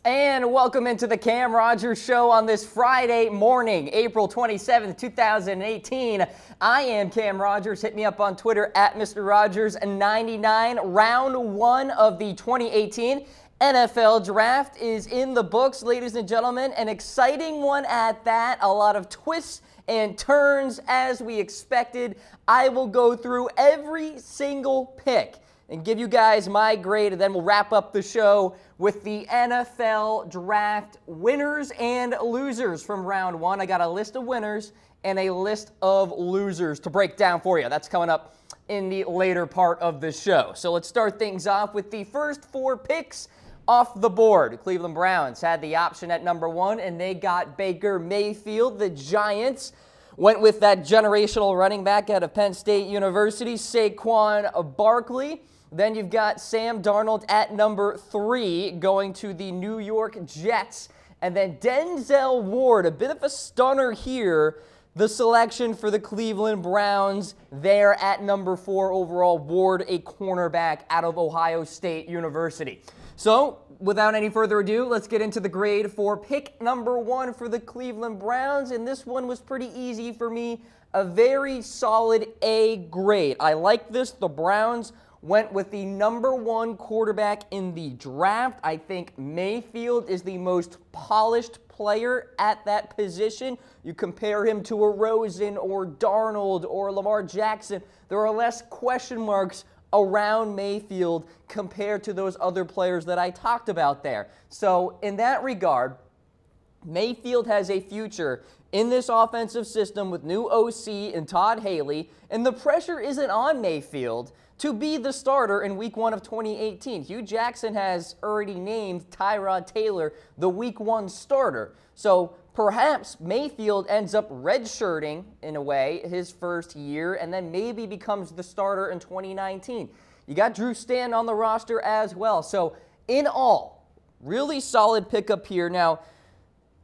And welcome into the Cam Rogers Show on this Friday morning, April 27th, 2018. I am Cam Rogers. Hit me up on Twitter at Mr. Rogers99. Round one of the 2018 NFL Draft is in the books, ladies and gentlemen. An exciting one at that. A lot of twists and turns as we expected. I will go through every single pick and give you guys my grade, and then we'll wrap up the show with the NFL Draft winners and losers from round one. I got a list of winners and a list of losers to break down for you. That's coming up in the later part of the show. So let's start things off with the first four picks off the board. Cleveland Browns had the option at number one, and they got Baker Mayfield. The Giants went with that generational running back out of Penn State University, Saquon Barkley. Then you've got Sam Darnold at number three, going to the New York Jets. And then Denzel Ward, a bit of a stunner here, the selection for the Cleveland Browns there at number four overall. Ward, a cornerback out of Ohio State University. So, without any further ado, let's get into the grade for pick number one for the Cleveland Browns. And this one was pretty easy for me. A very solid A grade. I like this. The Browns went with the number one quarterback in the draft. I think Mayfield is the most polished player at that position. You compare him to a Rosen or Darnold or Lamar Jackson, there are less question marks around Mayfield compared to those other players that I talked about there. So in that regard, Mayfield has a future in this offensive system with new OC and Todd Haley, and the pressure isn't on Mayfield to be the starter in week one of 2018. Hugh Jackson has already named Tyrod Taylor the week one starter. So perhaps Mayfield ends up redshirting, in a way, his first year, and then maybe becomes the starter in 2019. You got Drew Stanton on the roster as well. So in all, really solid pickup here. Now,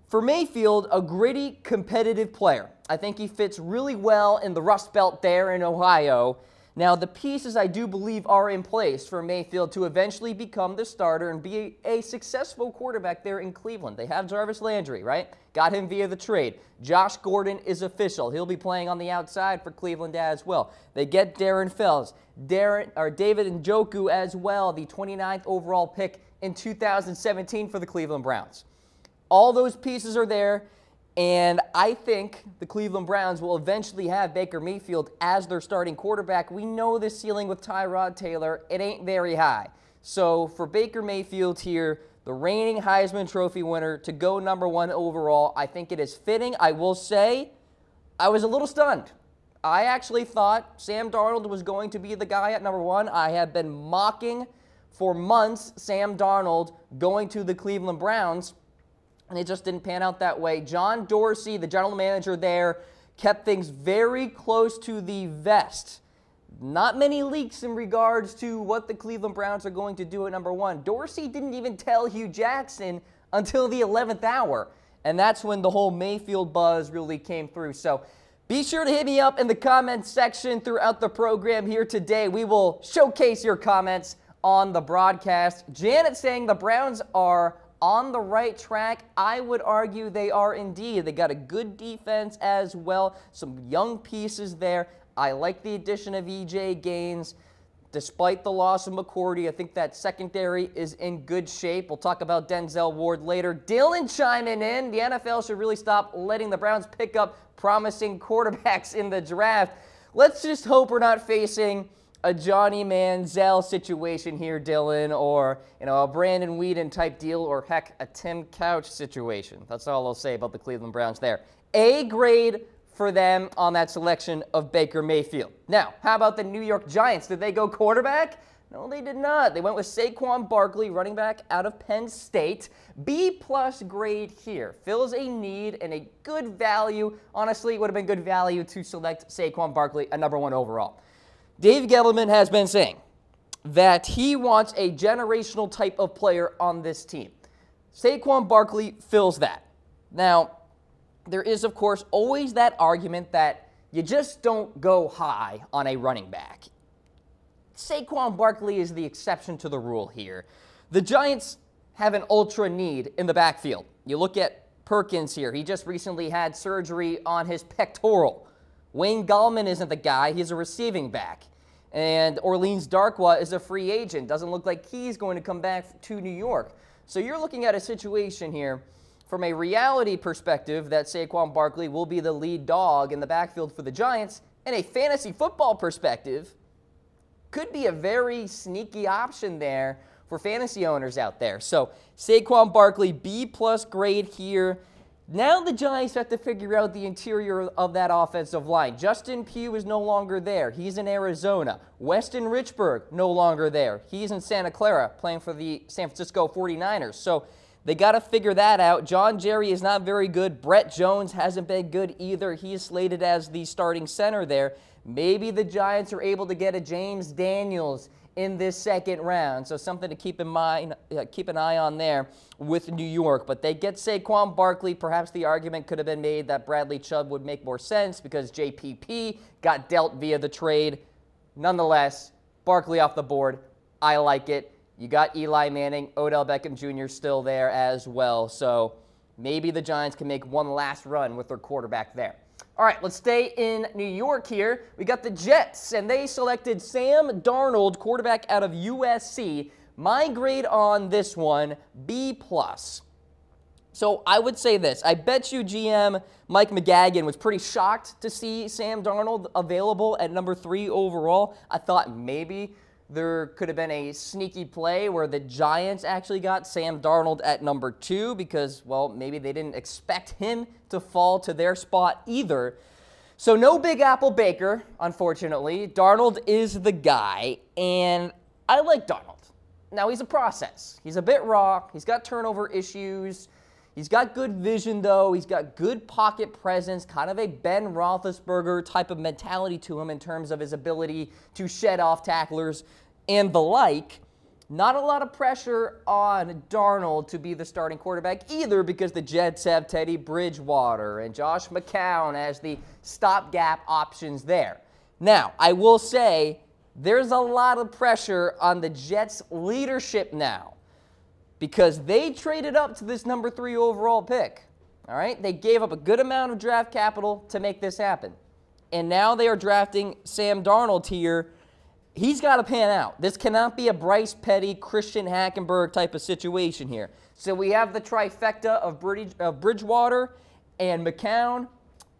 for Mayfield, a gritty, competitive player. I think he fits really well in the Rust Belt there in Ohio. Now, the pieces I do believe are in place for Mayfield to eventually become the starter and be a successful quarterback there in Cleveland. They have Jarvis Landry, right? Got him via the trade. Josh Gordon is official. He'll be playing on the outside for Cleveland as well. They get Darren Fells, David Njoku as well, the 29th overall pick in 2017 for the Cleveland Browns. All those pieces are there, and I think the Cleveland Browns will eventually have Baker Mayfield as their starting quarterback. We know the ceiling with Tyrod Taylor. It ain't very high. So for Baker Mayfield here, the reigning Heisman Trophy winner, to go number one overall, I think it is fitting. I will say I was a little stunned. I actually thought Sam Darnold was going to be the guy at number one. I have been mocking for months Sam Darnold going to the Cleveland Browns, and it just didn't pan out that way. John Dorsey, the general manager there, kept things very close to the vest. Not many leaks in regards to what the Cleveland Browns are going to do at number one. Dorsey didn't even tell Hugh Jackson until the 11th hour, and that's when the whole Mayfield buzz really came through. So be sure to hit me up in the comments section throughout the program here today. We will showcase your comments on the broadcast. Janet saying the Browns are on the right track. I would argue they are indeed. They got a good defense as well. Some young pieces there. I like the addition of E.J. Gaines. Despite the loss of McCourty, I think that secondary is in good shape. We'll talk about Denzel Ward later. Dylan chiming in. The NFL should really stop letting the Browns pick up promising quarterbacks in the draft. Let's just hope we're not facing a Johnny Manziel situation here, Dylan, or a Brandon Weeden type deal, or heck, a Tim Couch situation. That's all I'll say about the Cleveland Browns there. A grade for them on that selection of Baker Mayfield. Now, how about the New York Giants? Did they go quarterback? No, they did not. They went with Saquon Barkley, running back out of Penn State. B+ grade here. Fills a need and a good value. Honestly, it would have been good value to select Saquon Barkley at number one overall. Dave Gettleman has been saying that he wants a generational type of player on this team. Saquon Barkley fills that. Now, there is, of course, always that argument that you just don't go high on a running back. Saquon Barkley is the exception to the rule here. The Giants have an ultra need in the backfield. You look at Perkins here. He just recently had surgery on his pectoral. Wayne Gallman isn't the guy. He's a receiving back. And Orleans Darkwa is a free agent. Doesn't look like he's going to come back to New York. So you're looking at a situation here from a reality perspective that Saquon Barkley will be the lead dog in the backfield for the Giants, and a fantasy football perspective could be a very sneaky option there for fantasy owners out there. So Saquon Barkley, B+ grade here. Now the Giants have to figure out the interior of that offensive line. Justin Pugh is no longer there. He's in Arizona. Weston Richburg, no longer there. He's in Santa Clara playing for the San Francisco 49ers. So they got to figure that out. John Jerry is not very good. Brett Jones hasn't been good either. He is slated as the starting center there. Maybe the Giants are able to get a James Daniels in this second round. So something to keep in mind, keep an eye on there with New York. But they get Saquon Barkley. Perhaps the argument could have been made that Bradley Chubb would make more sense because JPP got dealt via the trade. Nonetheless, Barkley off the board. I like it. You got Eli Manning, Odell Beckham Jr. still there as well. So maybe the Giants can make one last run with their quarterback there. All right, let's stay in New York here. We got the Jets, and they selected Sam Darnold, quarterback out of USC. My grade on this one, B+. So I would say this. I bet you GM Mike McGagan was pretty shocked to see Sam Darnold available at number 3 overall. I thought maybe there could have been a sneaky play where the Giants actually got Sam Darnold at number 2 because, well, maybe they didn't expect him to fall to their spot either. So no Big Apple Baker, unfortunately. Darnold is the guy, and I like Darnold. Now, he's a process. He's a bit raw. He's got turnover issues. He's got good vision, though. He's got good pocket presence, kind of a Ben Roethlisberger type of mentality to him in terms of his ability to shed off tacklers and the like. Not a lot of pressure on Darnold to be the starting quarterback either because the Jets have Teddy Bridgewater and Josh McCown as the stopgap options there. Now, I will say there's a lot of pressure on the Jets' leadership now, because they traded up to this number 3 overall pick. All right? They gave up a good amount of draft capital to make this happen. And now they are drafting Sam Darnold here. He's got to pan out. This cannot be a Bryce Petty, Christian Hackenberg type of situation here. So we have the trifecta of Bridgewater and McCown,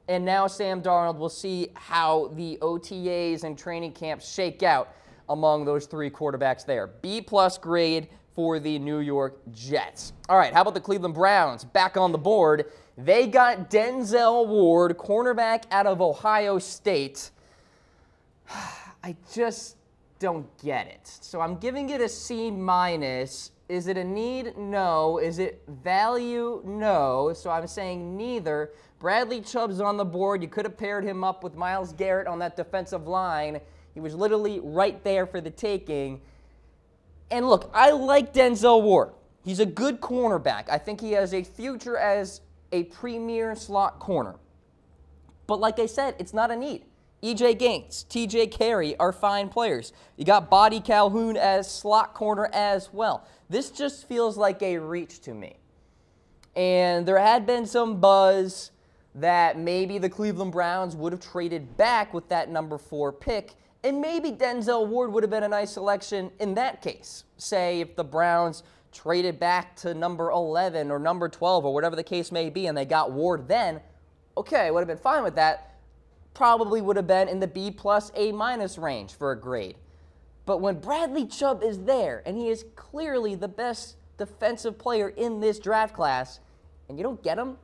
and now Sam Darnold. We'll see how the OTAs and training camps shake out among those 3 quarterbacks there. B+ grade for the New York Jets. All right, how about the Cleveland Browns? Back on the board. They got Denzel Ward, cornerback out of Ohio State. I just don't get it. So I'm giving it a C-. Is it a need? No. Is it value? No. So I'm saying neither. Bradley Chubb's on the board. You could have paired him up with Myles Garrett on that defensive line. He was literally right there for the taking. And look, I like Denzel Ward. He's a good cornerback. I think he has a future as a premier slot corner. But like I said, it's not a need. E.J. Gaines, T.J. Carey are fine players. You got Bodie Calhoun as slot corner as well. This just feels like a reach to me. And there had been some buzz that maybe the Cleveland Browns would have traded back with that number 4 pick, and maybe Denzel Ward would have been a nice selection in that case. Say if the Browns traded back to number 11 or number 12 or whatever the case may be and they got Ward then, okay, would have been fine with that. Probably would have been in the B+ A- range for a grade. But when Bradley Chubb is there, and he is clearly the best defensive player in this draft class, and you don't get him,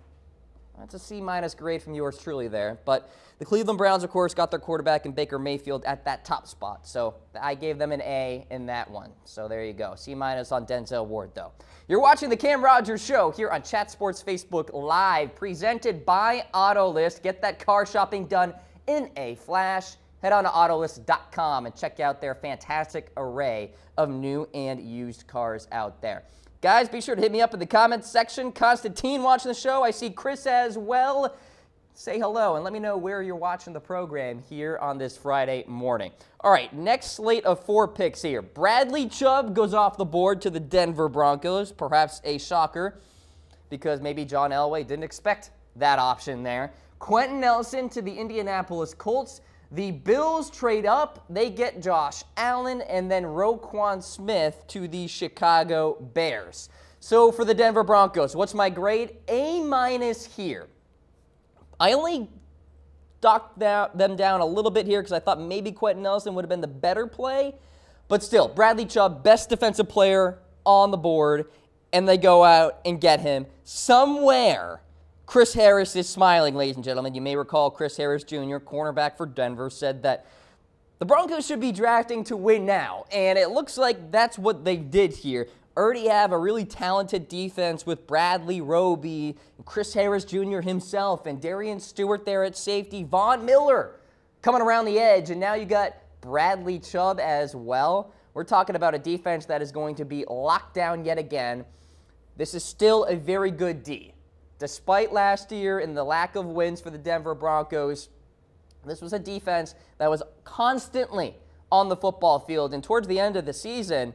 that's a C- grade from yours truly there. But the Cleveland Browns, of course, got their quarterback in Baker Mayfield at that top spot. So I gave them an A in that one. So there you go. C- on Denzel Ward, though. You're watching the Cam Rogers Show here on Chat Sports Facebook Live, presented by Autolist. Get that car shopping done in a flash. Head on to Autolist.com and check out their fantastic array of new and used cars out there. Guys, be sure to hit me up in the comments section. Constantine watching the show. I see Chris as well. say hello and let me know where you're watching the program here on this Friday morning. All right, next slate of 4 picks here. Bradley Chubb goes off the board to the Denver Broncos, perhaps a shocker because maybe John Elway didn't expect that option there. Quenton Nelson to the Indianapolis Colts. The Bills trade up. They get Josh Allen and then Roquan Smith to the Chicago Bears. So for the Denver Broncos, what's my grade? A- here. I only docked them down a little bit here because I thought maybe Quenton Nelson would have been the better play. But still, Bradley Chubb, best defensive player on the board, and they go out and get him. Somewhere, Chris Harris is smiling, ladies and gentlemen. You may recall Chris Harris Jr., cornerback for Denver, said that the Broncos should be drafting to win now. And it looks like that's what they did here. Already have a really talented defense with Bradley Roby, Chris Harris Jr. himself, and Darian Stewart there at safety, Von Miller coming around the edge, and now you got Bradley Chubb as well. We're talking about a defense that is going to be locked down yet again. This is still a very good D. Despite last year and the lack of wins for the Denver Broncos, this was a defense that was constantly on the football field, and towards the end of the season,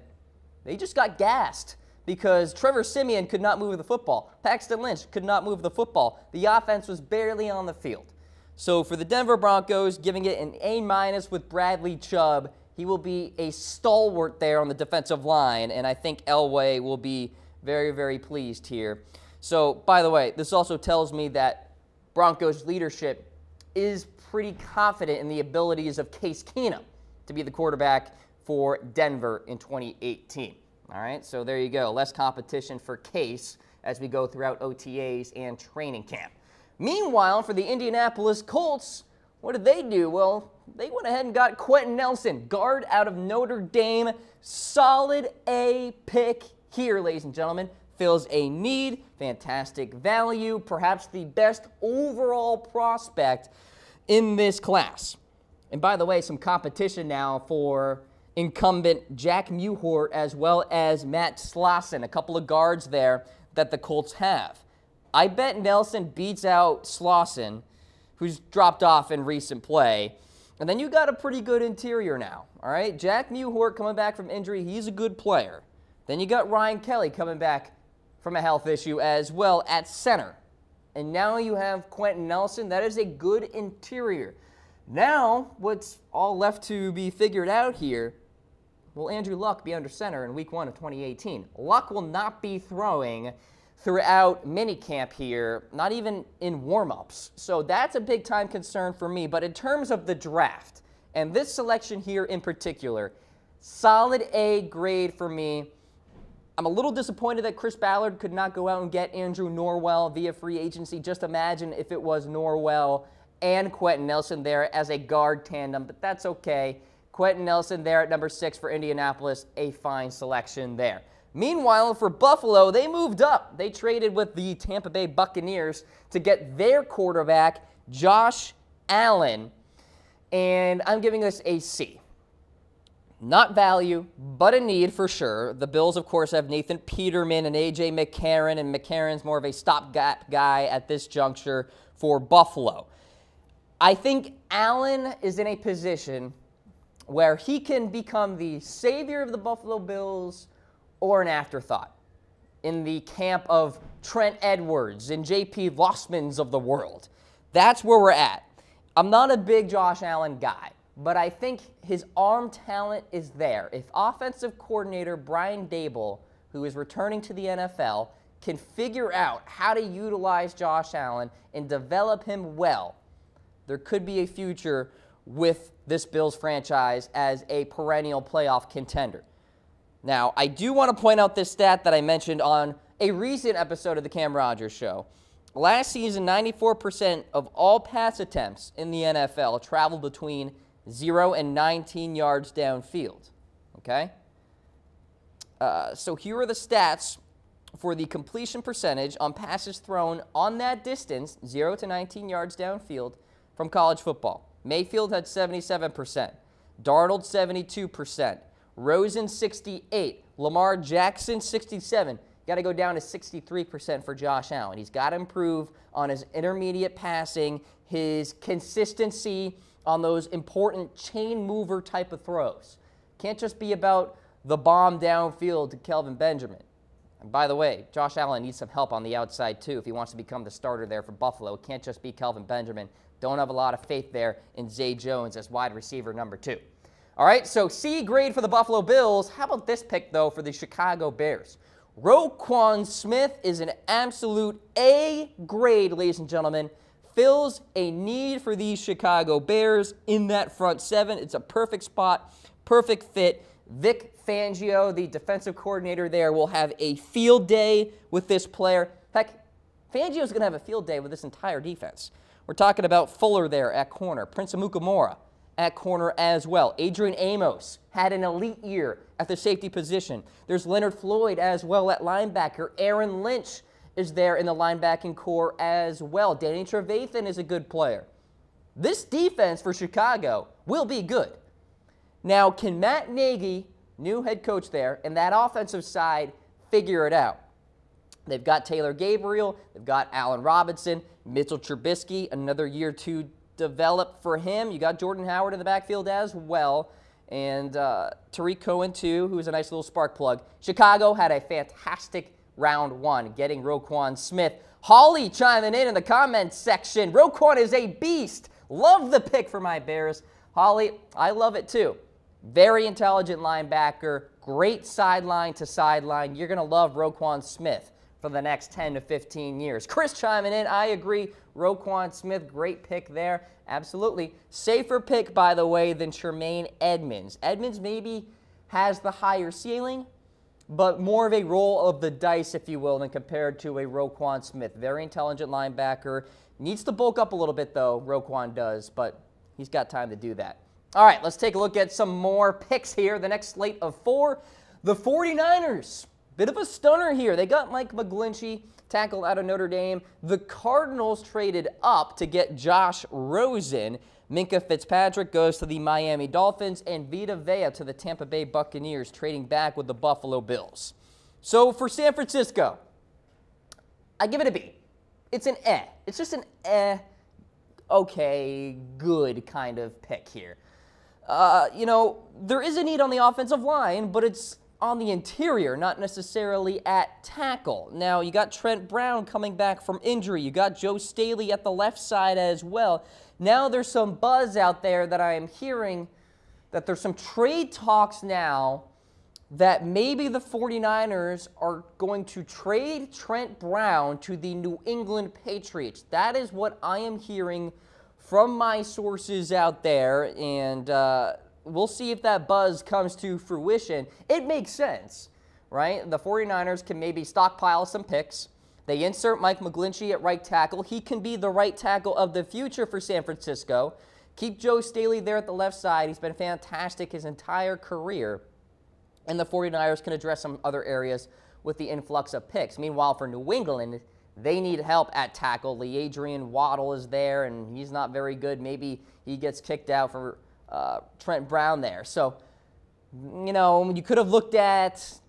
they just got gassed because Trevor Siemian could not move the football. Paxton Lynch could not move the football. The offense was barely on the field. So for the Denver Broncos, giving it an A- with Bradley Chubb, he will be a stalwart there on the defensive line, and I think Elway will be very, very pleased here. So, by the way, this also tells me that Broncos leadership is pretty confident in the abilities of Case Keenum to be the quarterback for Denver in 2018. All right, so there you go. Less competition for Case as we go throughout OTAs and training camp. Meanwhile, for the Indianapolis Colts, what did they do? Well, they went ahead and got Quenton Nelson, guard out of Notre Dame. Solid A pick here, ladies and gentlemen. Fills a need, fantastic value, perhaps the best overall prospect in this class. And by the way, some competition now for incumbent Jack Mewhort as well as Matt Slauson, a couple of guards there that the Colts have. I bet Nelson beats out Slauson, who's dropped off in recent play. And then you got a pretty good interior now, all right? Jack Mewhort coming back from injury, he's a good player. Then you got Ryan Kelly coming back from a health issue as well at center. And now you have Quenton Nelson. That is a good interior. Now, what's all left to be figured out here, will Andrew Luck be under center in week 1 of 2018? Luck will not be throwing throughout minicamp here, not even in warm-ups. So that's a big-time concern for me. But in terms of the draft, and this selection here in particular, solid A grade for me. I'm a little disappointed that Chris Ballard could not go out and get Andrew Norwell via free agency. Just imagine if it was Norwell and Quenton Nelson there as a guard tandem, but that's okay. Quenton Nelson there at number 6 for Indianapolis, a fine selection there. Meanwhile, for Buffalo, they moved up. They traded with the Tampa Bay Buccaneers to get their quarterback, Josh Allen, and I'm giving this a C. Not value, but a need for sure. The Bills, of course, have Nathan Peterman and A.J. McCarron, and McCarron's more of a stopgap guy at this juncture for Buffalo. I think Allen is in a position where he can become the savior of the Buffalo Bills or an afterthought in the camp of Trent Edwards and J.P. Lossmans of the world. That's where we're at. I'm not a big Josh Allen guy, but I think his arm talent is there. If offensive coordinator Brian Daboll, who is returning to the NFL, can figure out how to utilize Josh Allen and develop him well, there could be a future with this Bills franchise as a perennial playoff contender. Now, I do want to point out this stat that I mentioned on a recent episode of the Cam Rogers Show. Last season, 94% of all pass attempts in the NFL traveled between 0 and 19 yards downfield. Okay? So here are the stats for the completion percentage on passes thrown on that distance, 0 to 19 yards downfield, from college football. Mayfield had 77%, Darnold 72%, Rosen 68%, Lamar Jackson 67%. got to go down to 63% for Josh Allen. He's got to improve on his intermediate passing, his consistency on those important chain mover type of throws. Can't just be about the bomb downfield to Kelvin Benjamin. And by the way, Josh Allen needs some help on the outside too if he wants to become the starter there for Buffalo. It can't just be Kelvin Benjamin. Don't have a lot of faith there in Zay Jones as wide receiver number 2. All right, so C grade for the Buffalo Bills. How about this pick, though, for the Chicago Bears? Roquan Smith is an absolute A grade, ladies and gentlemen. Fills a need for these Chicago Bears in that front 7. It's a perfect spot, perfect fit. Vic Fangio, the defensive coordinator there, will have a field day with this player. Heck, Fangio's going to have a field day with this entire defense. We're talking about Fuller there at corner, Prince Amukamara at corner as well. Adrian Amos had an elite year at the safety position. There's Leonard Floyd as well at linebacker. Aaron Lynch is there in the linebacking core as well. Danny Trevathan is a good player. This defense for Chicago will be good. Now, can Matt Nagy, new head coach there, and that offensive side figure it out? They've got Taylor Gabriel, they've got Allen Robinson, Mitchell Trubisky, another year to develop for him. You got Jordan Howard in the backfield as well, and Tariq Cohen too, who's a nice little spark plug. Chicago had a fantastic round 1, getting Roquan Smith. Holly chiming in the comments section. Roquan is a beast. Love the pick for my Bears. Holly, I love it too. Very intelligent linebacker, great sideline to sideline. You're going to love Roquan Smith for the next 10 to 15 years. Chris chiming in, I agree. Roquan Smith, great pick there. Absolutely. Safer pick, by the way, than Tremaine Edmunds. Edmunds maybe has the higher ceiling, but more of a roll of the dice, if you will, than compared to a Roquan Smith. Very intelligent linebacker. Needs to bulk up a little bit, though, Roquan does, but he's got time to do that. All right, let's take a look at some more picks here. The next slate of 4, the 49ers. Bit of a stunner here. They got Mike McGlinchey, tackle out of Notre Dame. The Cardinals traded up to get Josh Rosen. Minka Fitzpatrick goes to the Miami Dolphins, and Vita Vea to the Tampa Bay Buccaneers, trading back with the Buffalo Bills. So for San Francisco, I give it a B. It's an eh. It's just an okay, good kind of pick here. You know, there is a need on the offensive line, but it's on the interior, not necessarily at tackle. Now, you got Trent Brown coming back from injury. You got Joe Staley at the left side as well. Now there's some buzz out there that I am hearing that there's some trade talks now that maybe the 49ers are going to trade Trent Brown to the New England Patriots. That is what I am hearing from my sources out there, and we'll see if that buzz comes to fruition. It makes sense, right? The 49ers can maybe stockpile some picks. They insert Mike McGlinchey at right tackle. He can be the right tackle of the future for San Francisco. Keep Joe Staley there at the left side. He's been fantastic his entire career. And the 49ers can address some other areas with the influx of picks. Meanwhile, for New England, they need help at tackle. LeAdrian Waddle is there, and he's not very good. Maybe he gets kicked out for Trent Brown there. So, you know, you could have looked at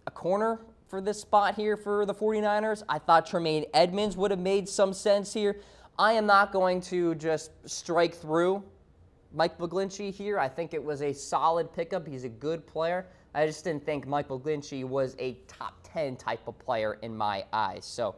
a corner for this spot here for the 49ers. I thought Tremaine Edmunds would have made some sense here. I am not going to just strike through Mike McGlinchey here. I think it was a solid pickup. He's a good player. I just didn't think Mike McGlinchey was a top 10 type of player in my eyes. So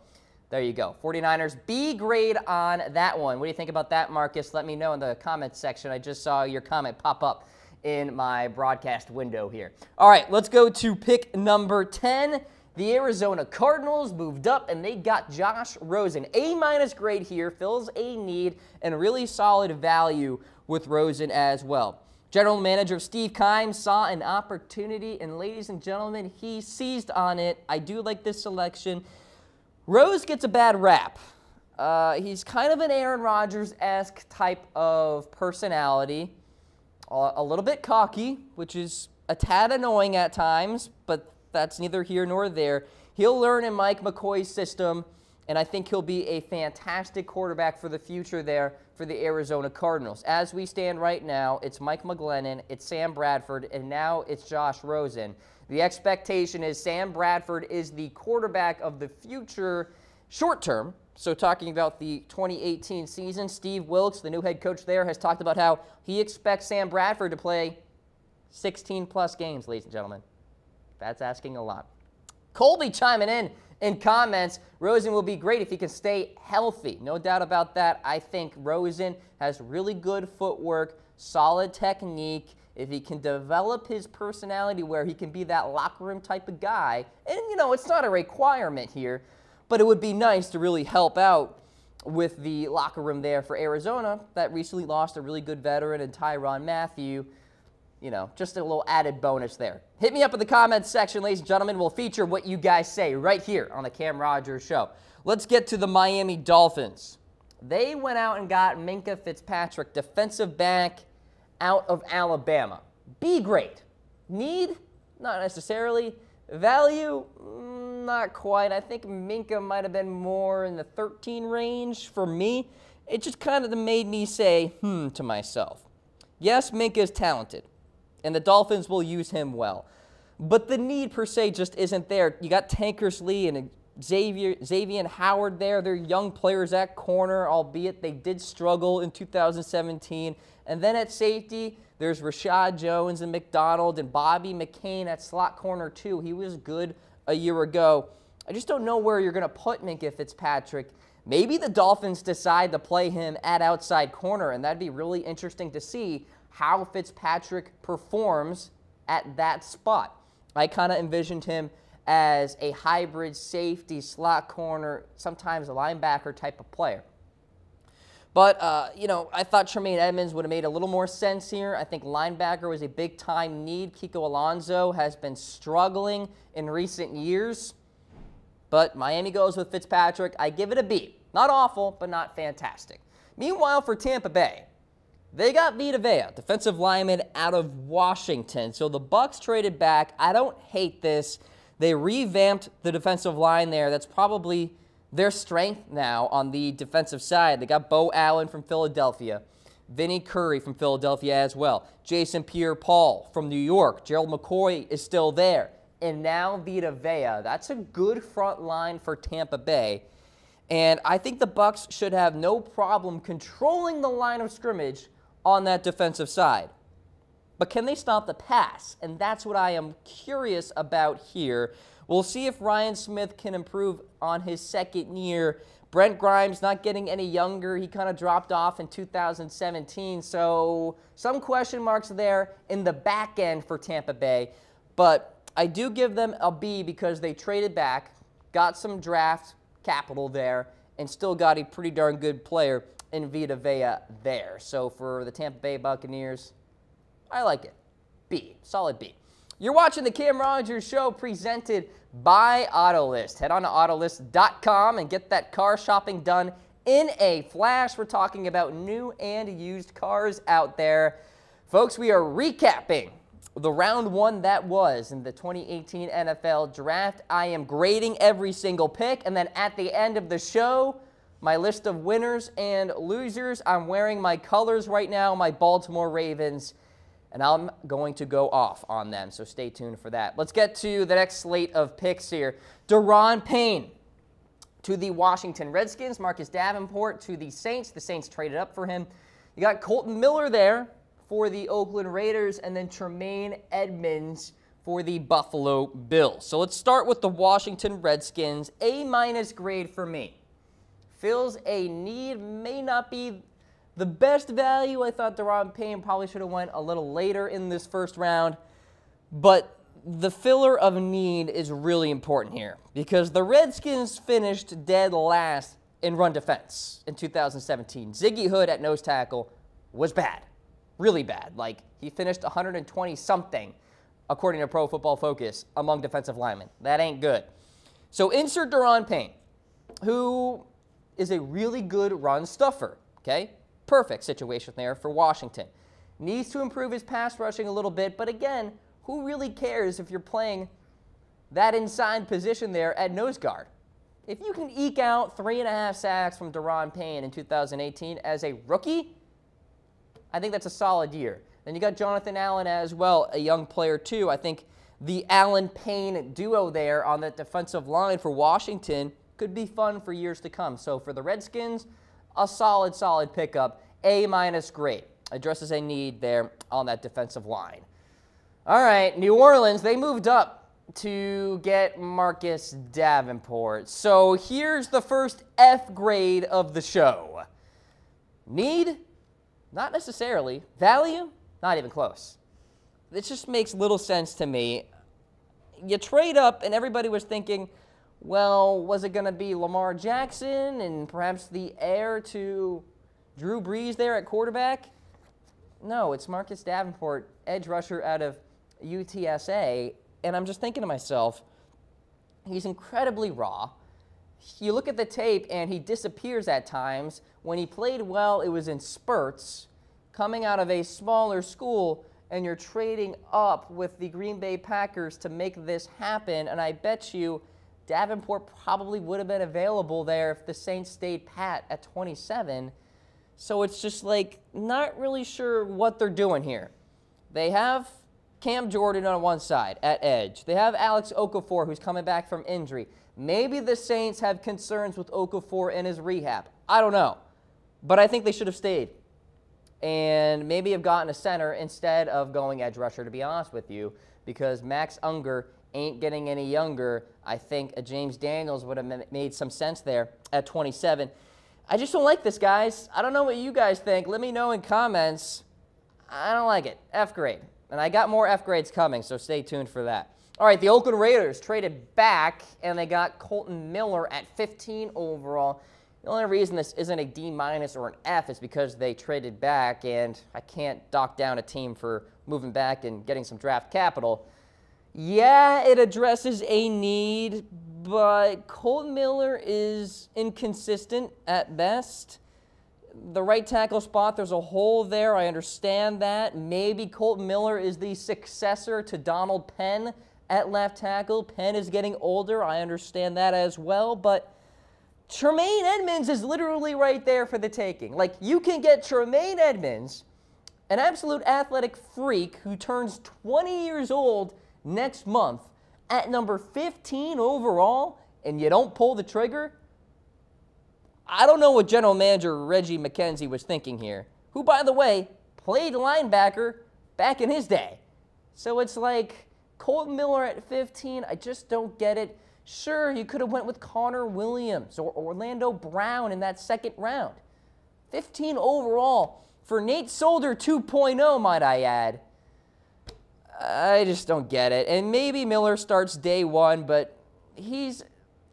there you go. 49ers, B grade on that one. What do you think about that, Marcus? Let me know in the comments section. I just saw your comment pop up in my broadcast window here. All right, let's go to pick number 10. The Arizona Cardinals moved up, and they got Josh Rosen. A- grade here, fills a need, and really solid value with Rosen as well. General Manager Steve Keim saw an opportunity, and ladies and gentlemen, he seized on it. I do like this selection. Rose gets a bad rap. He's kind of an Aaron Rodgers-esque type of personality, a little bit cocky, which is a tad annoying at times, but that's neither here nor there. He'll learn in Mike McCoy's system, and I think he'll be a fantastic quarterback for the future there for the Arizona Cardinals. As we stand right now, it's Mike McGlennon, it's Sam Bradford, and now it's Josh Rosen. The expectation is Sam Bradford is the quarterback of the future short term. So talking about the 2018 season, Steve Wilkes, the new head coach there, has talked about how he expects Sam Bradford to play 16-plus games, ladies and gentlemen. That's asking a lot. Colby chiming in comments, Rosen will be great if he can stay healthy. No doubt about that. I think Rosen has really good footwork, solid technique. If he can develop his personality where he can be that locker room type of guy, and, you know, it's not a requirement here, but it would be nice to really help out with the locker room there for Arizona that recently lost a really good veteran in Tyrann Mathieu. You know, just a little added bonus there. Hit me up in the comments section, ladies and gentlemen. We'll feature what you guys say right here on the Cam Rogers Show. Let's get to the Miami Dolphins. They went out and got Minkah Fitzpatrick, defensive back out of Alabama. B grade. Need? Not necessarily. Value? Not quite. I think Minkah might have been more in the 13 range for me. It just kind of made me say, to myself. Yes, Minkah is talented, and the Dolphins will use him well. But the need per se just isn't there. You got Tankersley and Xavier Howard there. They're young players at corner, albeit they did struggle in 2017. And then at safety, there's Rashaad Jones and McDonald and Bobby McCain at slot corner too. He was good a year ago. I just don't know where you're going to put Minkah Fitzpatrick. Maybe the Dolphins decide to play him at outside corner, and that'd be really interesting to see how Fitzpatrick performs at that spot. I kind of envisioned him as a hybrid safety, slot corner, sometimes a linebacker type of player. But, you know, I thought Tremaine Edmonds would have made a little more sense here. I think linebacker was a big-time need. Kiko Alonso has been struggling in recent years. But Miami goes with Fitzpatrick. I give it a B. Not awful, but not fantastic. Meanwhile, for Tampa Bay, they got Vita Vea, defensive lineman out of Washington. So the Bucs traded back. I don't hate this. They revamped the defensive line there. That's probably their strength now on the defensive side. They got Bo Allen from Philadelphia, Vinny Curry from Philadelphia as well, Jason Pierre-Paul from New York, Gerald McCoy is still there, and now Vita Vea. That's a good front line for Tampa Bay, and I think the Bucs should have no problem controlling the line of scrimmage on that defensive side. But can they stop the pass? And that's what I am curious about here. We'll see if Ryan Smith can improve on his second year. Brent Grimes not getting any younger. He kind of dropped off in 2017. So some question marks there in the back end for Tampa Bay. But I do give them a B because they traded back, got some draft capital there, and still got a pretty darn good player in Vita Vea there. So for the Tampa Bay Buccaneers, I like it. B. Solid B. You're watching the Cam Rogers Show presented by Autolist. Head on to Autolist.com and get that car shopping done in a flash. We're talking about new and used cars out there. Folks, we are recapping the round one that was in the 2018 NFL Draft. I am grading every single pick, and then at the end of the show, my list of winners and losers. I'm wearing my colors right now, my Baltimore Ravens, and I'm going to go off on them, so stay tuned for that. Let's get to the next slate of picks here. Daron Payne to the Washington Redskins. Marcus Davenport to the Saints. The Saints traded up for him. You got Colton Miller there for the Oakland Raiders, and then Tremaine Edmonds for the Buffalo Bills. So let's start with the Washington Redskins. A- grade for me. Fills a need, may not be the best value. I thought Daron Payne probably should have went a little later in this first round, but the filler of need is really important here because the Redskins finished dead last in run defense in 2017. Ziggy Hood at nose tackle was bad, really bad. Like, he finished 120-something, according to Pro Football Focus, among defensive linemen. That ain't good. So insert Daron Payne, who is a really good run stuffer, okay? Perfect situation there for Washington. Needs to improve his pass rushing a little bit, but again, who really cares if you're playing that inside position there at nose guard? if you can eke out 3.5 sacks from Daron Payne in 2018 as a rookie, I think that's a solid year. Then you got Jonathan Allen as well, a young player too. I think the Allen-Payne duo there on the defensive line for Washington could be fun for years to come. So for the Redskins, a solid pickup. A- grade. Addresses a need there on that defensive line. All right, New Orleans, they moved up to get Marcus Davenport. So here's the first F grade of the show. Need? Not necessarily. Value? Not even close. This just makes little sense to me. You trade up, and everybody was thinking, well, was it going to be Lamar Jackson and perhaps the heir to Drew Brees there at quarterback? No, it's Marcus Davenport, edge rusher out of UTSA. And I'm just thinking to myself, he's incredibly raw. You look at the tape, and he disappears at times. When he played well, it was in spurts. Coming out of a smaller school, and you're trading up with the Green Bay Packers to make this happen, and I bet you Davenport probably would have been available there if the Saints stayed pat at 27. So it's just like not really sure what they're doing here. They have Cam Jordan on one side at edge. They have Alex Okafor, who's coming back from injury. Maybe the Saints have concerns with Okafor and his rehab. I don't know. But I think they should have stayed and maybe have gotten a center instead of going edge rusher, to be honest with you, because Max Unger ain't getting any younger. I think a James Daniels would have made some sense there at 27. I just don't like this, guys. I don't know what you guys think. Let me know in comments. I don't like it. F grade. And I got more F grades coming, so stay tuned for that. All right, the Oakland Raiders traded back, and they got Quenton Miller at 15 overall. The only reason this isn't a D- or an F is because they traded back, and I can't dock down a team for moving back and getting some draft capital. Yeah, it addresses a need, but Quenton Miller is inconsistent at best. The right tackle spot, there's a hole there. I understand that. Maybe Quenton Miller is the successor to Donald Penn at left tackle. Penn is getting older. I understand that as well, but Tremaine Edmunds is literally right there for the taking. Like, you can get Tremaine Edmunds, an absolute athletic freak who turns 20 years old next month, at number 15 overall, and you don't pull the trigger? I don't know what general manager Reggie McKenzie was thinking here, who, by the way, played linebacker back in his day. So it's like, Quenton Miller at 15, I just don't get it. Sure, you could have went with Connor Williams or Orlando Brown in that second round. 15 overall for Nate Solder 2.0, might I add. I just don't get it. And maybe Miller starts day one, but he's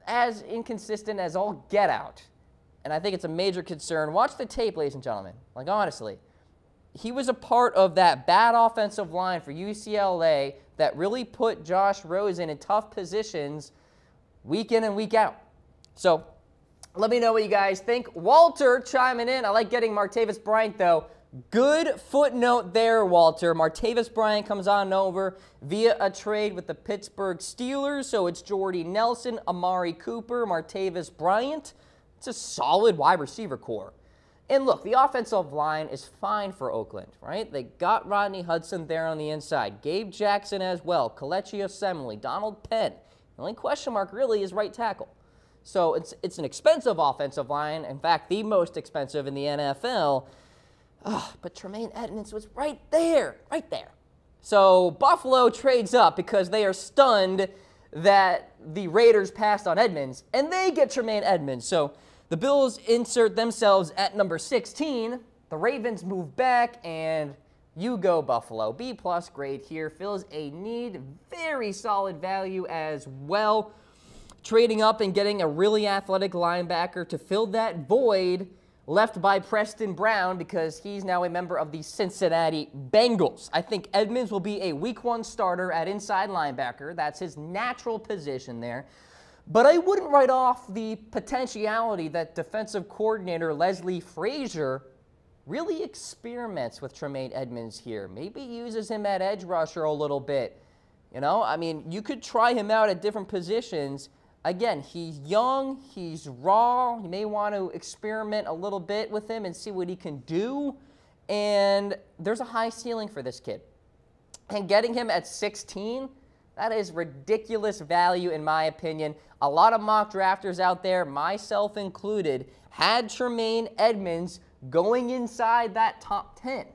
as inconsistent as all get out. And I think it's a major concern. Watch the tape, ladies and gentlemen. Like, honestly, he was a part of that bad offensive line for UCLA that really put Josh Rosen in tough positions week in and week out. So let me know what you guys think. Walter chiming in. I like getting Martavis Bryant, though. Good footnote there, Walter. Martavis Bryant comes on over via a trade with the Pittsburgh Steelers. So it's Jordy Nelson, Amari Cooper, Martavis Bryant. It's a solid wide receiver core. And look, the offensive line is fine for Oakland, right? They got Rodney Hudson there on the inside. Gabe Jackson as well. Kelechi Osemele, Donald Penn. The only question mark really is right tackle. So it's an expensive offensive line. In fact, the most expensive in the NFL. But Tremaine Edmunds was right there. So Buffalo trades up because they are stunned that the Raiders passed on Edmunds, and they get Tremaine Edmunds. So the Bills insert themselves at number 16. The Ravens move back, and you go Buffalo. B+ grade here. Fills a need. Very solid value as well. Trading up and getting a really athletic linebacker to fill that void left by Preston Brown because he's now a member of the Cincinnati Bengals. I think Edmunds will be a week 1 starter at inside linebacker. That's his natural position there. But I wouldn't write off the potentiality that defensive coordinator Leslie Frazier really experiments with Tremaine Edmunds here. Maybe uses him at edge rusher a little bit. You know, I mean, you could try him out at different positions. Again, he's young, he's raw. You may want to experiment a little bit with him and see what he can do. And there's a high ceiling for this kid. And getting him at 16, that is ridiculous value in my opinion. A lot of mock drafters out there, myself included, had Tremaine Edmunds going inside that top 10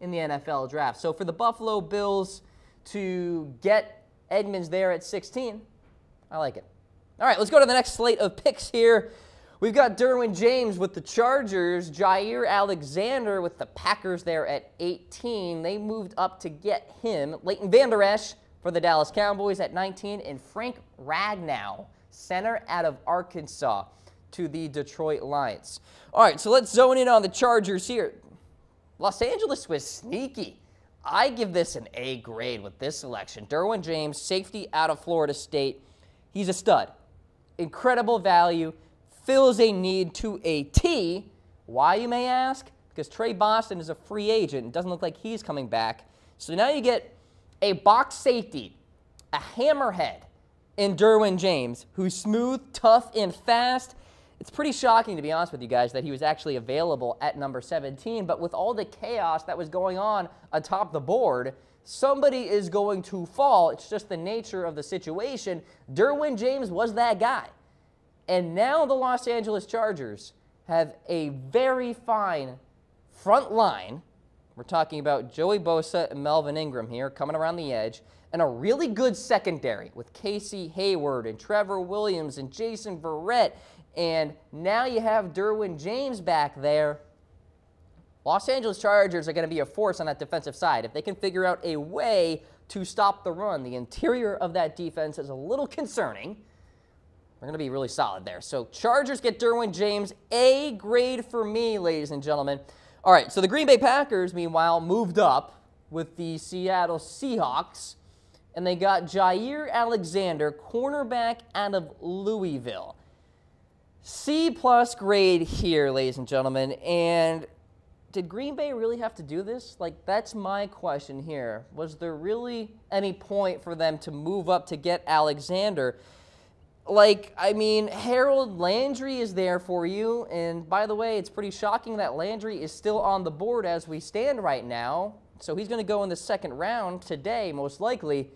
in the NFL draft. So for the Buffalo Bills to get Edmunds there at 16, I like it. All right, let's go to the next slate of picks here. We've got Derwin James with the Chargers, Jair Alexander with the Packers there at 18. They moved up to get him. Leighton Vander Esch for the Dallas Cowboys at 19, and Frank Ragnow, center out of Arkansas, to the Detroit Lions. All right, so let's zone in on the Chargers here. Los Angeles was sneaky. I give this an A grade with this selection. Derwin James, safety out of Florida State. He's a stud. Incredible value. Fills a need to a T. Why, you may ask? Because Trey Boston is a free agent. It doesn't look like he's coming back. So now you get a box safety, a hammerhead in Derwin James, who's smooth, tough, and fast. It's pretty shocking, to be honest with you guys, that he was actually available at number 17. But with all the chaos that was going on atop the board, somebody is going to fall. It's just the nature of the situation. Derwin James was that guy. And now the Los Angeles Chargers have a very fine front line. We're talking about Joey Bosa and Melvin Ingram here coming around the edge, and a really good secondary with Casey Hayward and Trevor Williams and Jason Verrett. And now you have Derwin James back there. Los Angeles Chargers are going to be a force on that defensive side. If they can figure out a way to stop the run, the interior of that defense is a little concerning. They're going to be really solid there. So Chargers get Derwin James, A grade for me, ladies and gentlemen. All right, so the Green Bay Packers, meanwhile, moved up with the Seattle Seahawks, and they got Jair Alexander, cornerback out of Louisville. C+ grade here, ladies and gentlemen. And did Green Bay really have to do this? Like, that's my question here. Was there really any point for them to move up to get Alexander? Like, I mean, Harold Landry is there for you. And by the way, it's pretty shocking that Landry is still on the board as we stand right now. So he's going to go in the second round today, most likely.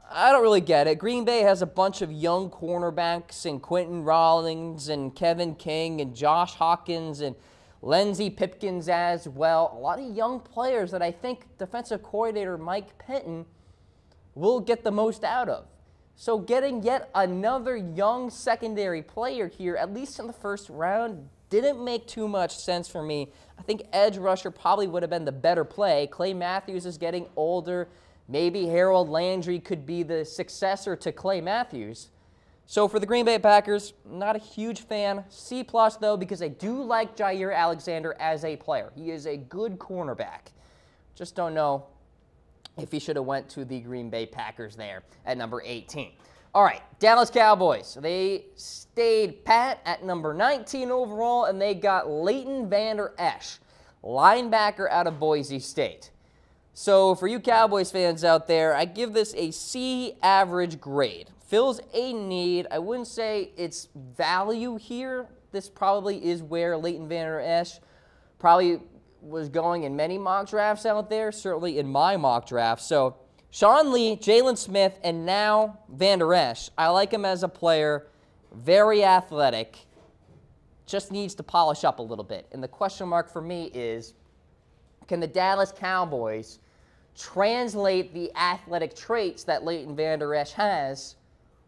I don't really get it. Green Bay has a bunch of young cornerbacks and Quenton Rawlings and Kevin King and Josh Hawkins and Lindsey Pipkins as well. A lot of young players that I think defensive coordinator Mike Quenton will get the most out of. So getting yet another young secondary player here, at least in the first round, didn't make too much sense for me. I think edge rusher probably would have been the better play. Clay Matthews is getting older. Maybe Harold Landry could be the successor to Clay Matthews. So for the Green Bay Packers, not a huge fan. C+ though, because I do like Jair Alexander as a player. He is a good cornerback. Just don't know if he should have went to the Green Bay Packers there at number 18. All right, Dallas Cowboys. They stayed pat at number 19 overall, and they got Leighton Vander Esch, linebacker out of Boise State. So for you Cowboys fans out there, I give this a C average grade. Fills a need. I wouldn't say it's value here. This probably is where Leighton Vander Esch probably was going in many mock drafts out there, certainly in my mock draft. So Sean Lee, Jalen Smith, and now Vander Esch. I like him as a player, very athletic, just needs to polish up a little bit. And the question mark for me is, can the Dallas Cowboys translate the athletic traits that Leighton Vander Esch has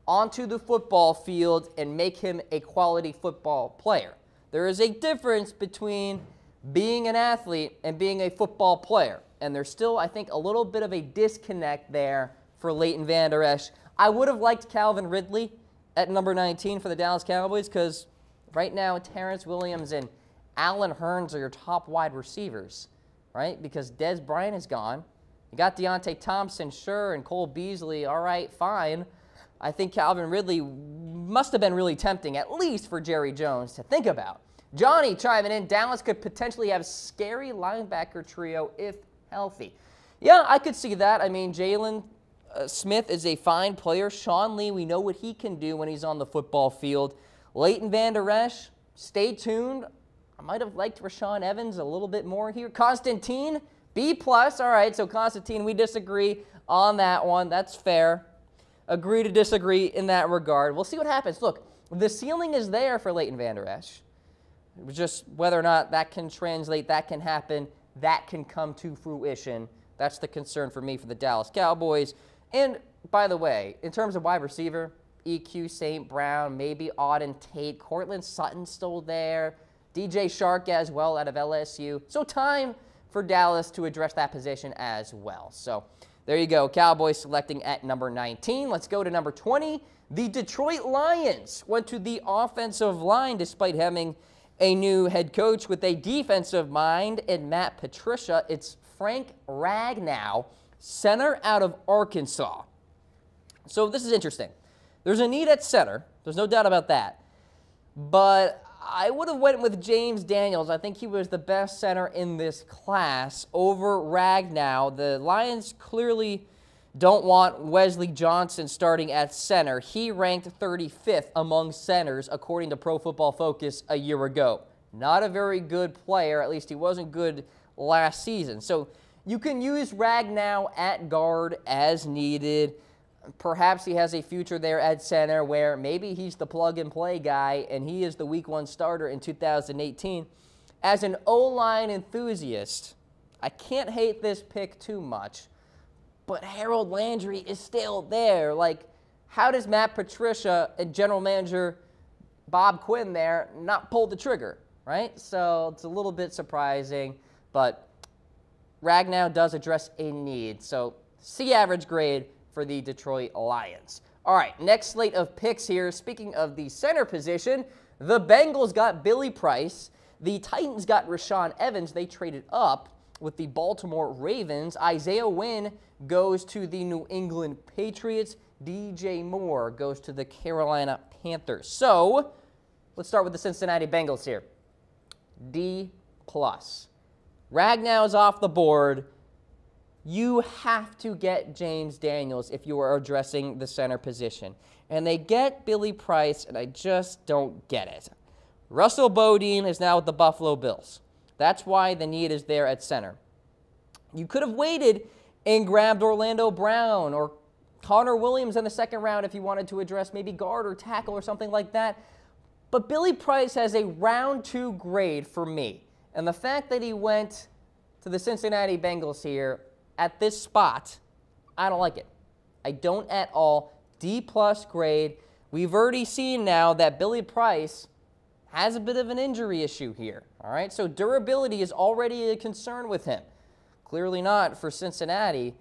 onto the football field and make him a quality football player? There is a difference between being an athlete and being a football player. And there's still, I think, a little bit of a disconnect there for Leighton Vander Esch. I would have liked Calvin Ridley at number 19 for the Dallas Cowboys because right now Terrence Williams and Allen Hurns are your top wide receivers, right? Because Dez Bryant is gone. You got Deontay Thompson, sure, and Cole Beasley, all right, fine. I think Calvin Ridley must have been really tempting, at least for Jerry Jones, to think about. Johnny chiming in, Dallas could potentially have scary linebacker trio if healthy. Yeah, I could see that. I mean, Jalen Smith is a fine player. Sean Lee, we know what he can do when he's on the football field. Leighton Vander Esch, stay tuned. I might have liked Rashaad Evans a little bit more here. Constantine, B+. All right, so Constantine, we disagree on that one. That's fair. Agree to disagree in that regard. We'll see what happens. Look, the ceiling is there for Leighton Vander Esch. Just whether or not that can translate, that can happen, that can come to fruition. That's the concern for me for the Dallas Cowboys. And, by the way, in terms of wide receiver, EQ, St. Brown, maybe Auden Tate, Cortland Sutton's still there, DJ Shark as well out of LSU. So time for Dallas to address that position as well. So there you go. Cowboys selecting at number 19. Let's go to number 20. The Detroit Lions went to the offensive line despite having a new head coach with a defensive mind in Matt Patricia. It's Frank Ragnow, center out of Arkansas. So this is interesting. There's a need at center. There's no doubt about that. But I would have went with James Daniels. I think he was the best center in this class over Ragnow. The Lions clearly don't want Wesley Johnson starting at center. He ranked 35th among centers, according to Pro Football Focus a year ago. Not a very good player. At least he wasn't good last season. So you can use Ragnow at guard as needed. Perhaps he has a future there at center where maybe he's the plug-and-play guy and he is the Week 1 starter in 2018. As an O-line enthusiast, I can't hate this pick too much, but Harold Landry is still there. Like, how does Matt Patricia and general manager Bob Quinn there not pull the trigger, right? So it's a little bit surprising, but Ragnow does address a need. So C average grade for the Detroit Lions. All right, next slate of picks here. Speaking of the center position, the Bengals got Billy Price. The Titans got Rashaad Evans. They traded up with the Baltimore Ravens. Isaiah Wynn goes to the New England Patriots. DJ Moore goes to the Carolina Panthers. So let's start with the Cincinnati Bengals here. D+. Ragnow's off the board. You have to get James Daniels if you are addressing the center position. And they get Billy Price, and I just don't get it. Russell Bodine is now with the Buffalo Bills. That's why the need is there at center. You could have waited and grabbed Orlando Brown or Connor Williams in the second round if you wanted to address maybe guard or tackle or something like that. But Billy Price has a round 2 grade for me. And the fact that he went to the Cincinnati Bengals here at this spot, I don't like it. I don't at all. D+ grade. We've already seen now that Billy Price has a bit of an injury issue here. All right, so durability is already a concern with him. Clearly not for Cincinnati,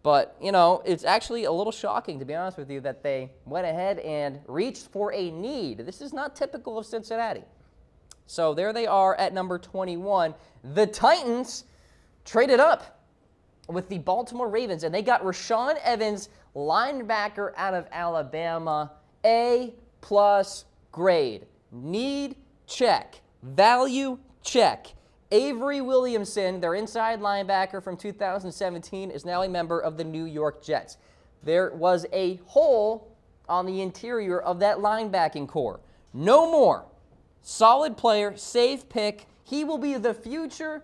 but, you know, it's actually a little shocking, to be honest with you, that they went ahead and reached for a need. This is not typical of Cincinnati. So there they are at number 21. The Titans traded up with the Baltimore Ravens, and they got Rashaad Evans, linebacker out of Alabama. A+ grade. Need, check. Value, check. Avery Williamson, their inside linebacker from 2017, is now a member of the New York Jets. There was a hole on the interior of that linebacking core. No more. Solid player, safe pick. He will be the future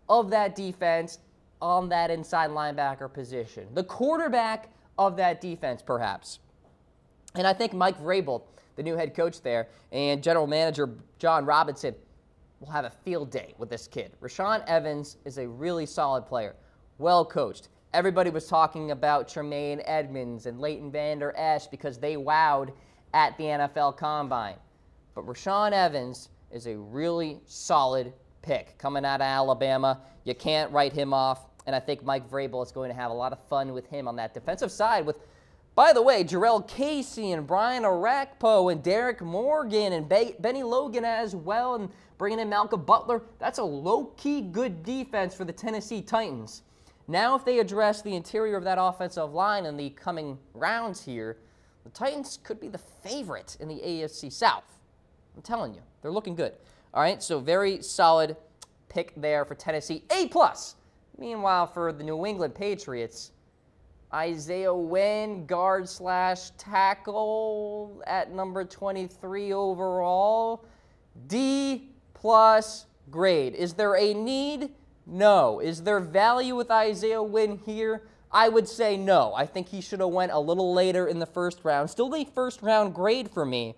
of that defense on that inside linebacker position. The quarterback of that defense, perhaps. And I think Mike Vrabel, the new head coach there, and general manager John Robinson will have a field day with this kid. Rashaad Evans is a really solid player, well coached. Everybody was talking about Tremaine Edmonds and Leighton Vander Esch because they wowed at the NFL Combine. But Rashaad Evans is a really solid pick coming out of Alabama. You can't write him off. And I think Mike Vrabel is going to have a lot of fun with him on that defensive side with, by the way, Jarrell Casey and Brian Orakpo and Derek Morgan and Benny Logan as well, and bringing in Malcolm Butler. That's a low-key good defense for the Tennessee Titans. Now if they address the interior of that offensive line in the coming rounds here, the Titans could be the favorite in the AFC South. I'm telling you, they're looking good. All right, so very solid pick there for Tennessee. A+. Meanwhile, for the New England Patriots, Isaiah Wynn, guard slash tackle at number 23 overall. D+ grade. Is there a need? No. Is there value with Isaiah Wynn here? I would say no. I think he should have went a little later in the first round. Still the first round grade for me,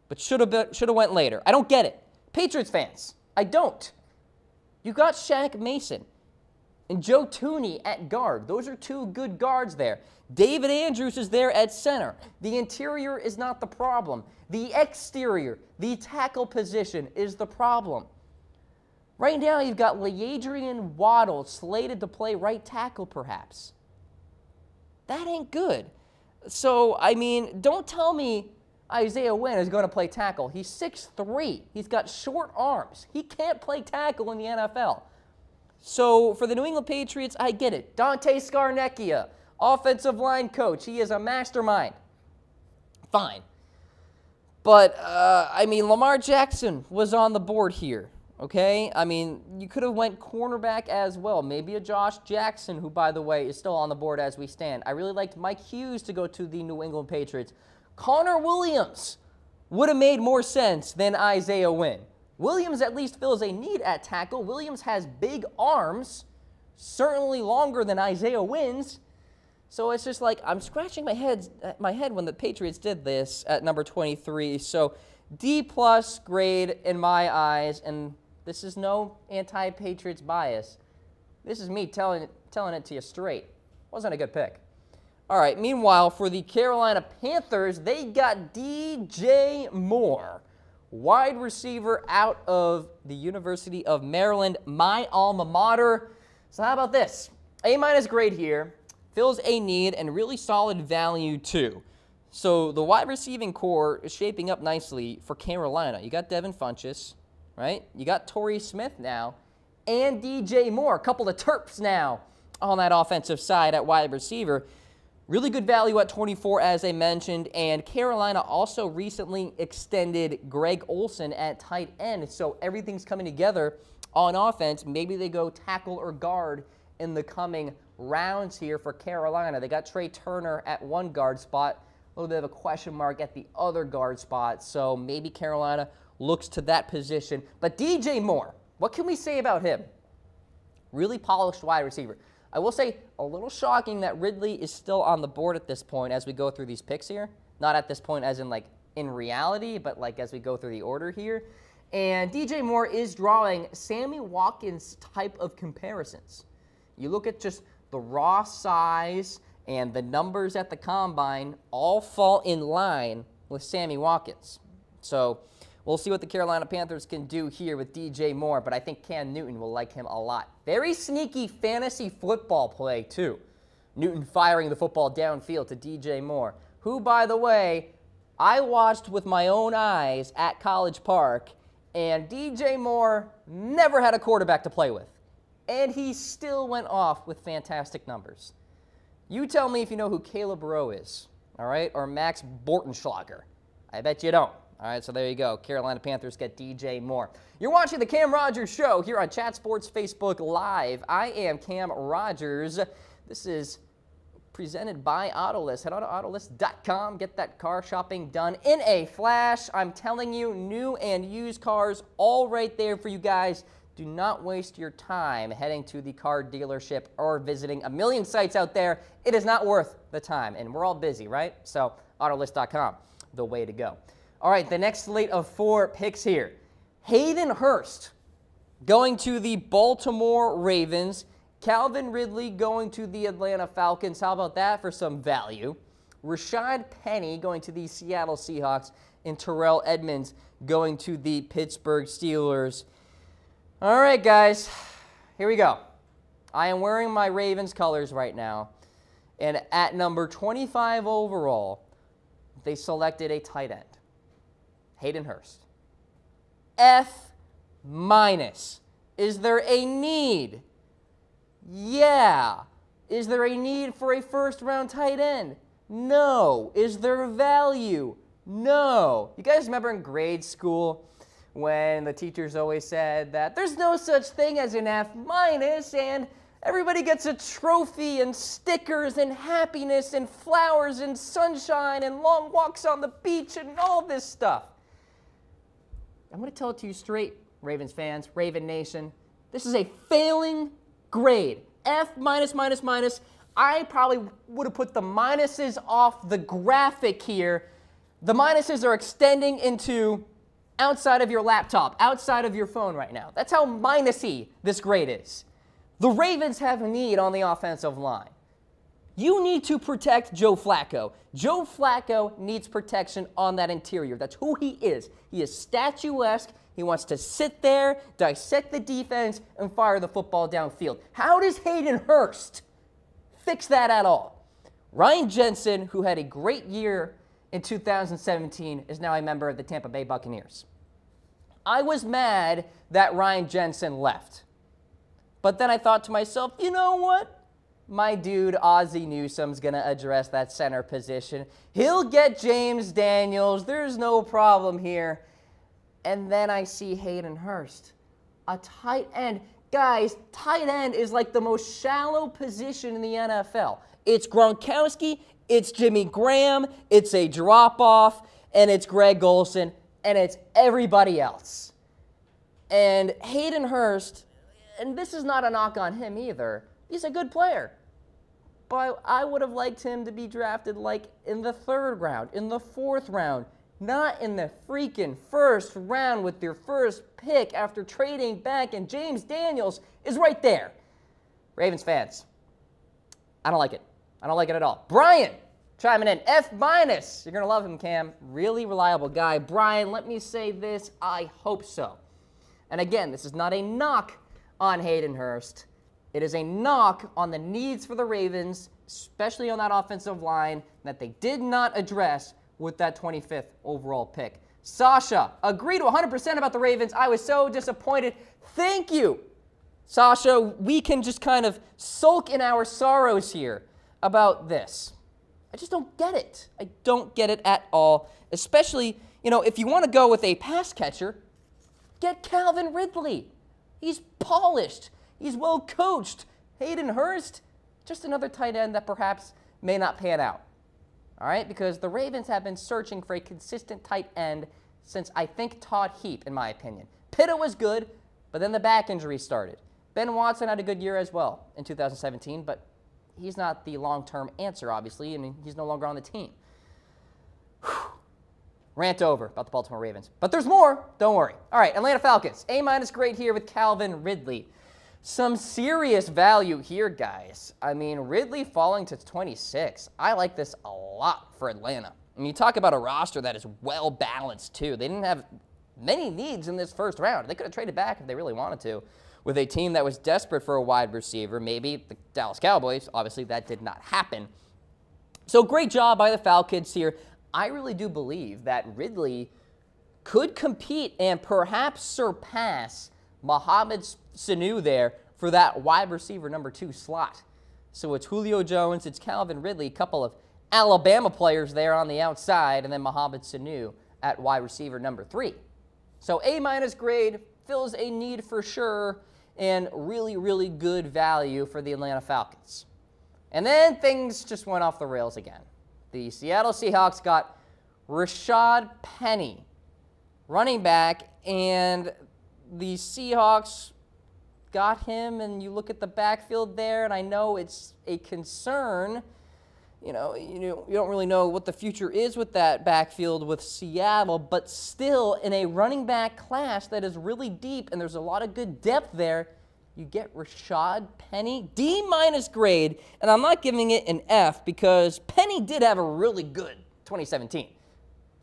but should have went later. I don't get it. Patriots fans, I don't. You got Shaq Mason and Joe Thuney at guard. Those are two good guards there. David Andrews is there at center. The interior is not the problem. The exterior, the tackle position is the problem. Right now, you've got LeAdrian Waddle slated to play right tackle, perhaps. That ain't good. So, I mean, don't tell me Isaiah Wynn is going to play tackle. He's 6'3". He's got short arms. He can't play tackle in the NFL. So, for the New England Patriots, I get it. Dante Scarnecchia, offensive line coach. He is a mastermind. Fine. But, I mean, Lamar Jackson was on the board here. Okay, I mean, you could have went cornerback as well. Maybe a Josh Jackson, who, by the way, is still on the board as we stand. I really liked Mike Hughes to go to the New England Patriots. Connor Williams would have made more sense than Isaiah Wynn. Williams at least fills a need at tackle. Williams has big arms, certainly longer than Isaiah Wynn's. So it's just like I'm scratching my head when the Patriots did this at number 23. So D+ grade in my eyes, and this is no anti-Patriots bias. This is me telling it to you straight. Wasn't a good pick. All right, meanwhile, for the Carolina Panthers, they got DJ Moore, wide receiver out of the University of Maryland, my alma mater. So how about this? A- grade here, fills a need and really solid value too. So the wide receiving core is shaping up nicely for Carolina. You got Devin Funchess, right? You got Torrey Smith now, and DJ Moore, a couple of Terps now on that offensive side at wide receiver. Really good value at 24, as I mentioned, and Carolina also recently extended Greg Olsen at tight end, so everything's coming together on offense. Maybe they go tackle or guard in the coming rounds here for Carolina. They got Trey Turner at one guard spot, a little bit of a question mark at the other guard spot, so maybe Carolina looks to that position. But DJ Moore, what can we say about him? Really polished wide receiver. I will say a little shocking that Ridley is still on the board at this point as we go through these picks here. Not at this point as in like in reality, but like as we go through the order here. And DJ Moore is drawing Sammy Watkins type of comparisons. You look at just the raw size and the numbers at the combine all fall in line with Sammy Watkins. So we'll see what the Carolina Panthers can do here with DJ Moore, but I think Cam Newton will like him a lot. Very sneaky fantasy football play, too. Newton firing the football downfield to DJ Moore, who, by the way, I watched with my own eyes at College Park, and DJ Moore never had a quarterback to play with, and he still went off with fantastic numbers. You tell me if you know who Caleb Rowe is, all right, or Max Bortenschlager. I bet you don't. All right, so there you go. Carolina Panthers get DJ Moore. You're watching the Cam Rogers Show here on Chat Sports Facebook Live. I am Cam Rogers. This is presented by Autolist. Head on to Autolist.com. Get that car shopping done in a flash. I'm telling you, new and used cars all right there for you guys. Do not waste your time heading to the car dealership or visiting a million sites out there. It is not worth the time, and we're all busy, right? So Autolist.com, the way to go. All right, the next slate of 4 picks here. Hayden Hurst going to the Baltimore Ravens. Calvin Ridley going to the Atlanta Falcons. How about that for some value? Rashaad Penny going to the Seattle Seahawks. And Terrell Edmonds going to the Pittsburgh Steelers. All right, guys, here we go. I am wearing my Ravens colors right now. And at number 25 overall, they selected a tight end. Hayden Hurst. F-. Is there a need? Yeah. Is there a need for a first-round tight end? No. Is there value? No. You guys remember in grade school when the teachers always said that there's no such thing as an F- and Everybody gets a trophy and stickers and happiness and flowers and sunshine and long walks on the beach and all this stuff. I'm going to tell it to you straight, Ravens fans, Raven Nation. This is a failing grade. F minus, minus, minus. I probably would have put the minuses off the graphic here. The minuses are extending into outside of your laptop, outside of your phone right now. That's how minusy this grade is. The Ravens have a need on the offensive line. You need to protect Joe Flacco. Joe Flacco needs protection on that interior. That's who he is. He is statuesque. He wants to sit there, dissect the defense, and fire the football downfield. How does Hayden Hurst fix that at all? Ryan Jensen, who had a great year in 2017, is now a member of the Tampa Bay Buccaneers. I was mad that Ryan Jensen left. But then I thought to myself, you know what? My dude Ozzie Newsome's going to address that center position. He'll get James Daniels. There's no problem here. And then I see Hayden Hurst, a tight end. Guys, tight end is like the most shallow position in the NFL. It's Gronkowski, it's Jimmy Graham, it's a drop-off, and it's Greg Olsen, and it's everybody else. And Hayden Hurst, and this is not a knock on him either, he's a good player. But I would have liked him to be drafted like in the 3rd round, in the 4th round, not in the freaking 1st round with your first pick after trading back, and James Daniels is right there. Ravens fans, I don't like it. I don't like it at all. Brian, chiming in, F minus. You're going to love him, Cam. Really reliable guy. Brian, let me say this. I hope so. And again, this is not a knock on Hayden Hurst. It is a knock on the needs for the Ravens, especially on that offensive line, that they did not address with that 25th overall pick. Sasha, agree to 100% about the Ravens. I was so disappointed. Thank you, Sasha. We can just kind of sulk in our sorrows here about this. I just don't get it. I don't get it at all, especially, if you want to go with a pass catcher, get Calvin Ridley. He's polished. He's well coached. Hayden Hurst, just another tight end that perhaps may not pan out. All right, because the Ravens have been searching for a consistent tight end since, I think, Todd Heap, in my opinion. Pitta was good, but then the back injury started. Ben Watson had a good year as well in 2017, but he's not the long-term answer, obviously, and he's no longer on the team. Whew. Rant over about the Baltimore Ravens. But there's more. Don't worry. All right, Atlanta Falcons. A- grade here with Calvin Ridley. Some serious value here, guys. I mean, Ridley falling to 26. I like this a lot for Atlanta. And you talk about a roster that is well-balanced, too. They didn't have many needs in this 1st round. They could have traded back if they really wanted to, with a team that was desperate for a wide receiver, maybe the Dallas Cowboys. Obviously, that did not happen. So great job by the Falcons here. I really do believe that Ridley could compete and perhaps surpass Mohamed Sanu there for that wide receiver number 2 slot. So it's Julio Jones, it's Calvin Ridley, a couple of Alabama players there on the outside, and then Mohamed Sanu at wide receiver number 3. So A- grade fills a need for sure, and really, really good value for the Atlanta Falcons. And then things just went off the rails again. The Seattle Seahawks got Rashaad Penny, running back, and the Seahawks got him, and you look at the backfield there, and I know it's a concern. You don't really know what the future is with that backfield with Seattle, but still, in a running back class that is really deep, and there's a lot of good depth there, you get Rashaad Penny, D- grade, and I'm not giving it an F because Penny did have a really good 2017.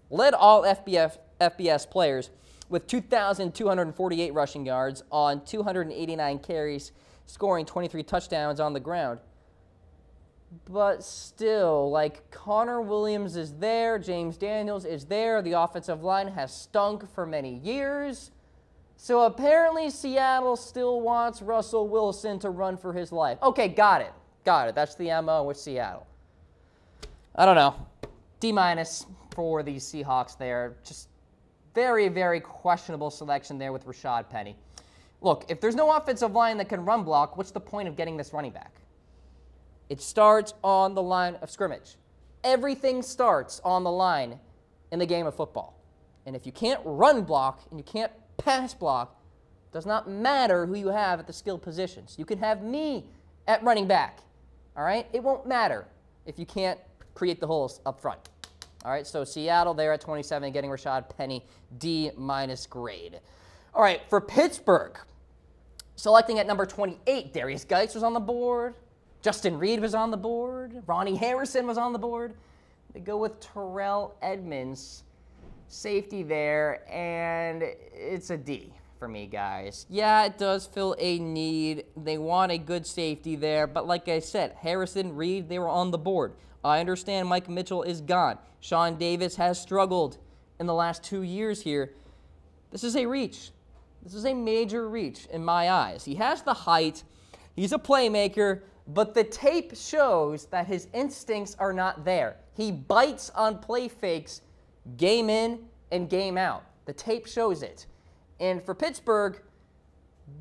Led all FBS players with 2,248 rushing yards on 289 carries, scoring 23 touchdowns on the ground. But still, like, Connor Williams is there, James Daniels is there, the offensive line has stunk for many years. So apparently Seattle still wants Russell Wilson to run for his life. Okay, got it. That's the MO with Seattle. I don't know. D- for the Seahawks there. Just very, very questionable selection there with Rashaad Penny. Look, if there's no offensive line that can run block, what's the point of getting this running back? It starts on the line of scrimmage. Everything starts on the line in the game of football. And if you can't run block and you can't pass block, it does not matter who you have at the skill positions. You can have me at running back, all right? It won't matter if you can't create the holes up front. All right, so Seattle there at 27, getting Rashaad Penny, D- grade. All right, for Pittsburgh, selecting at number 28, Darius Geis was on the board. Justin Reed was on the board. Ronnie Harrison was on the board. They go with Terrell Edmonds, safety there, and it's a D for me, guys. Yeah, it does fill a need. They want a good safety there, but like I said, Harrison, Reed, they were on the board. I understand Mike Mitchell is gone. Sean Davis has struggled in the last 2 years here. This is a reach. This is a major reach in my eyes. He has the height. He's a playmaker, but the tape shows that his instincts are not there. He bites on play fakes game in and game out. The tape shows it. And for Pittsburgh,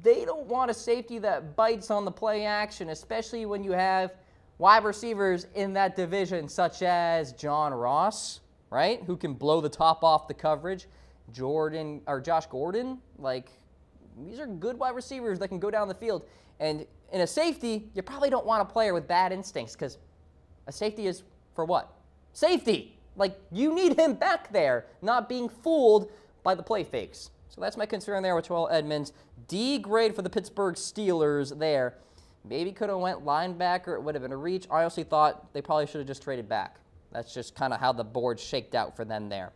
they don't want a safety that bites on the play action, especially when you have wide receivers in that division such as John Ross, right, who can blow the top off the coverage. Josh Gordon, like, these are good wide receivers that can go down the field. And in a safety, you probably don't want a player with bad instincts because a safety is for what? Safety. Like, you need him back there, not being fooled by the play fakes. So that's my concern there with Terrell Edmonds. D grade for the Pittsburgh Steelers there. Maybe could have went linebacker. It would have been a reach. I honestly thought they probably should have just traded back. That's just kind of how the board shaked out for them there.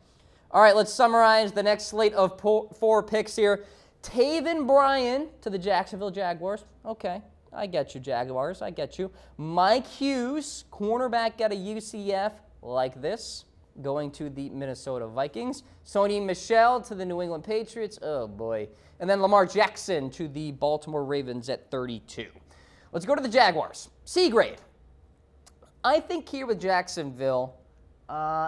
All right, let's summarize the next slate of 4 picks here. Taven Bryan to the Jacksonville Jaguars. Okay, I get you, Jaguars. I get you. Mike Hughes, cornerback out of UCF, like this, going to the Minnesota Vikings. Sony Michel to the New England Patriots. Oh, boy. And then Lamar Jackson to the Baltimore Ravens at 32. Let's go to the Jaguars. C grade. I think here with Jacksonville,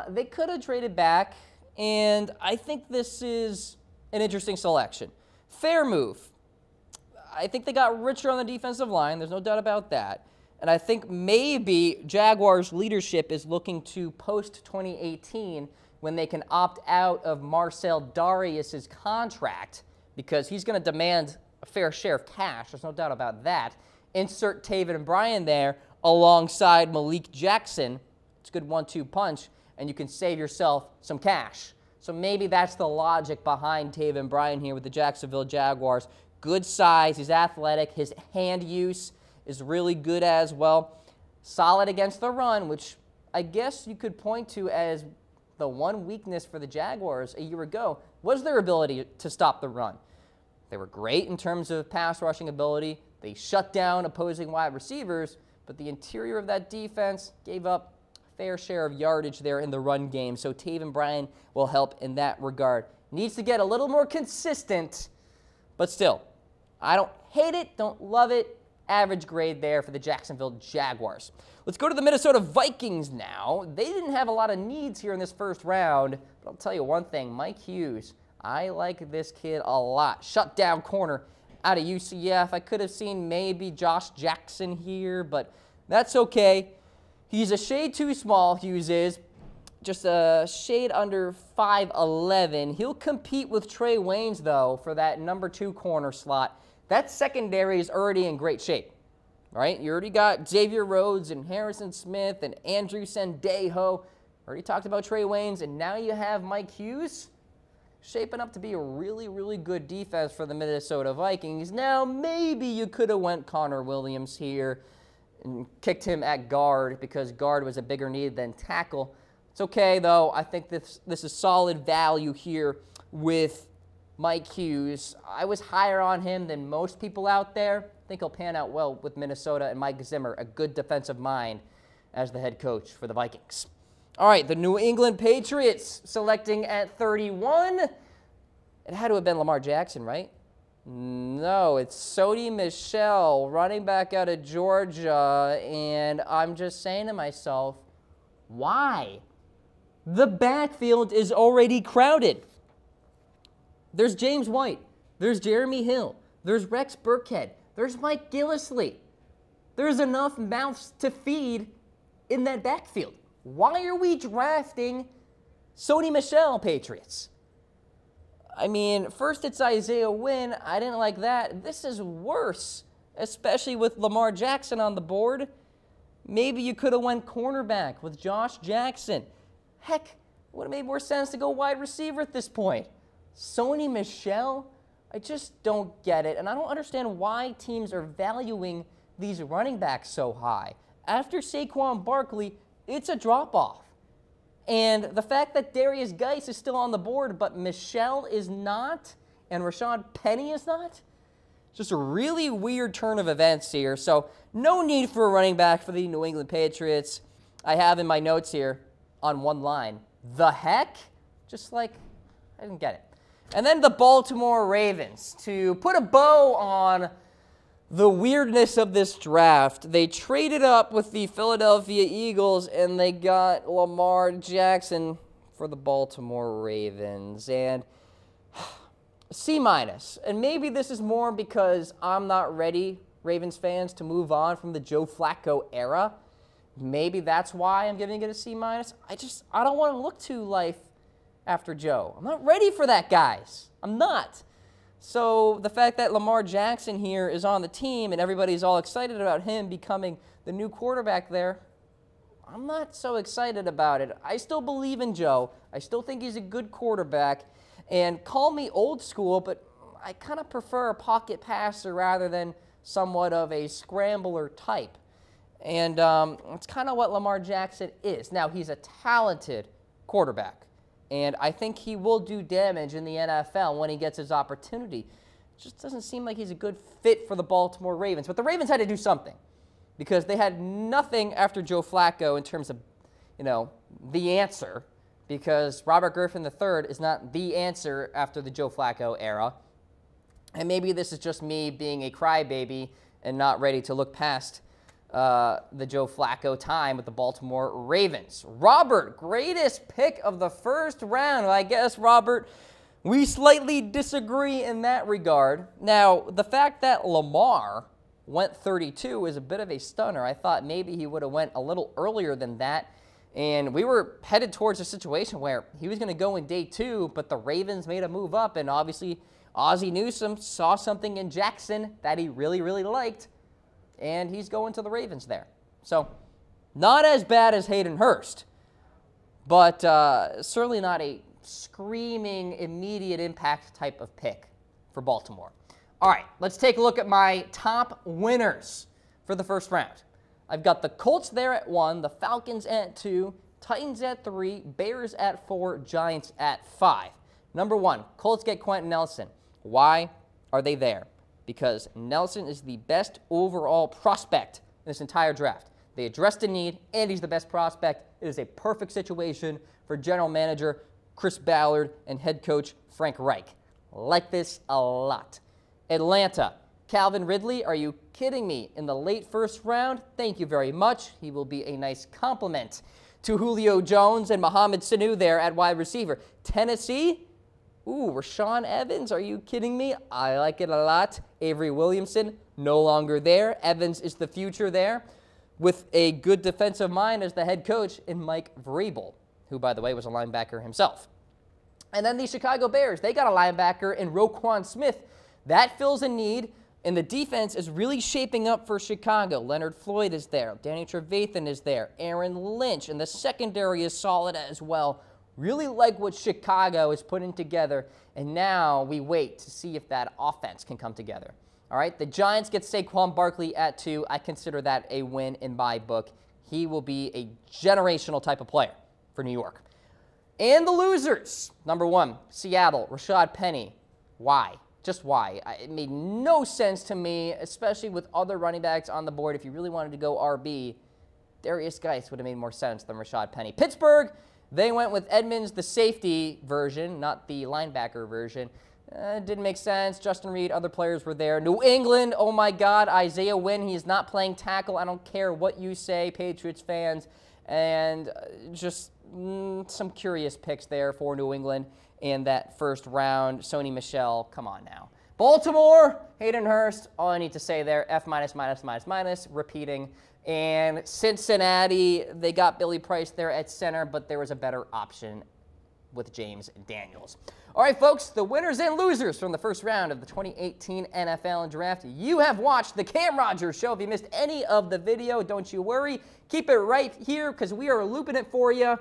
they could have traded back, and I think this is an interesting selection. Fair move. I think they got richer on the defensive line. There's no doubt about that. And I think maybe Jaguars leadership is looking to post-2018 when they can opt out of Marcel Darius's contract because he's going to demand a fair share of cash. There's no doubt about that. Insert Taven Bryan there alongside Malik Jackson. It's a good 1-2 punch, and you can save yourself some cash. So maybe that's the logic behind Taven Bryan here with the Jacksonville Jaguars. Good size, he's athletic, his hand use is really good as well. Solid against the run, which I guess you could point to as the one weakness for the Jaguars a year ago, was their ability to stop the run. They were great in terms of pass rushing ability. They shut down opposing wide receivers, but the interior of that defense gave up a fair share of yardage there in the run game. So Taven Bryan will help in that regard. Needs to get a little more consistent, but still, I don't hate it, don't love it. Average grade there for the Jacksonville Jaguars. Let's go to the Minnesota Vikings now. They didn't have a lot of needs here in this first round, but I'll tell you one thing, Mike Hughes, I like this kid a lot. Shut down corner out of UCF. I could have seen maybe Josh Jackson here, but that's okay. He's a shade too small, Hughes is. Just a shade under 5'11". He'll compete with Trey Waynes, though, for that number 2 corner slot. That secondary is already in great shape, right? You already got Xavier Rhodes and Harrison Smith and Andrew Sendejo. Already talked about Trey Waynes, and now you have Mike Hughes shaping up to be a really, really good defense for the Minnesota Vikings. Now, maybe you could have went Connor Williams here and kicked him at guard because guard was a bigger need than tackle. It's okay, though. I think this is solid value here with Mike Hughes. I was higher on him than most people out there. I think he'll pan out well with Minnesota and Mike Zimmer, a good defensive mind as the head coach for the Vikings. All right, the New England Patriots selecting at 31. It had to have been Lamar Jackson, right? No, it's Sony Michel, running back out of Georgia, and I'm just saying to myself, why? The backfield is already crowded. There's James White. There's Jeremy Hill. There's Rex Burkhead. There's Mike Gillislee. There's enough mouths to feed in that backfield. Why are we drafting Sony Michel, Patriots? I mean, first it's Isaiah Wynn. I didn't like that. This is worse, especially with Lamar Jackson on the board. Maybe you could have went cornerback with Josh Jackson. Heck, it would have made more sense to go wide receiver at this point. Sony Michel, I just don't get it. And I don't understand why teams are valuing these running backs so high. After Saquon Barkley, it's a drop-off. And the fact that Darius Geis is still on the board, but Michel is not, and Rashaad Penny is not, just a really weird turn of events here. So no need for a running back for the New England Patriots. I have in my notes here on one line, the heck? Just like, I didn't get it. And then the Baltimore Ravens. To put a bow on the weirdness of this draft, they traded up with the Philadelphia Eagles and they got Lamar Jackson for the Baltimore Ravens. And C-. And maybe this is more because I'm not ready, Ravens fans, to move on from the Joe Flacco era. Maybe that's why I'm giving it a C-. I don't want to look to life after Joe. I'm not ready for that, guys. I'm not. So the fact that Lamar Jackson here is on the team and everybody's all excited about him becoming the new quarterback there, I'm not so excited about it. I still believe in Joe. I still think he's a good quarterback. And call me old school, but I kind of prefer a pocket passer rather than somewhat of a scrambler type. And it's kind of what Lamar Jackson is. Now, he's a talented quarterback. And I think he will do damage in the NFL when he gets his opportunity. It just doesn't seem like he's a good fit for the Baltimore Ravens. But the Ravens had to do something because they had nothing after Joe Flacco in terms of, the answer, because Robert Griffin III is not the answer after the Joe Flacco era. And maybe this is just me being a crybaby and not ready to look past the Joe Flacco time with the Baltimore Ravens. Robert, greatest pick of the first round. Well, I guess, Robert, we slightly disagree in that regard. Now, the fact that Lamar went 32 is a bit of a stunner. I thought maybe he would have went a little earlier than that. And we were headed towards a situation where he was going to go in day 2, but the Ravens made a move up, and obviously Ozzie Newsome saw something in Jackson that he really, really liked, and he's going to the Ravens there. So not as bad as Hayden Hurst, but certainly not a screaming immediate impact type of pick for Baltimore. All right, let's take a look at my top winners for the first round. I've got the Colts there at 1, the Falcons at 2, Titans at 3, Bears at 4, Giants at 5. Number 1, Colts get Quenton Nelson. Why are they there? Because Nelson is the best overall prospect in this entire draft. They addressed a need, and he's the best prospect. It is a perfect situation for general manager Chris Ballard and head coach Frank Reich. Like this a lot. Atlanta, Calvin Ridley, are you kidding me? In the late first round, thank you very much. He will be a nice compliment to Julio Jones and Mohamed Sanu there at wide receiver. Tennessee, ooh, Rashaan Evans, are you kidding me? I like it a lot. Avery Williamson, no longer there. Evans is the future there with a good defensive mind as the head coach in Mike Vrabel, who, by the way, was a linebacker himself. And then the Chicago Bears, they got a linebacker in Roquan Smith. That fills a need, and the defense is really shaping up for Chicago. Leonard Floyd is there. Danny Trevathan is there. Aaron Lynch, and the secondary is solid as well. Really like what Chicago is putting together, and now we wait to see if that offense can come together. All right, the Giants get Saquon Barkley at 2. I consider that a win in my book. He will be a generational type of player for New York. And the losers. Number 1, Seattle, Rashaad Penny. Why? Just why? It made no sense to me, especially with other running backs on the board. If you really wanted to go RB, Darius Geis would have made more sense than Rashaad Penny. Pittsburgh, they went with Edmonds, the safety version, not the linebacker version. Didn't make sense. Justin Reed, other players were there. New England, oh my God, Isaiah Wynn, he's not playing tackle. I don't care what you say, Patriots fans. And just some curious picks there for New England in that first round. Sony Michel, come on now. Baltimore, Hayden Hurst, all I need to say there, F minus, minus, minus, minus, repeating. And Cincinnati, they got Billy Price there at center, but there was a better option with James Daniels. All right, folks, the winners and losers from the first round of the 2018 NFL Draft. You have watched the Cam Rogers Show. If you missed any of the video, don't you worry. Keep it right here because we are looping it for you.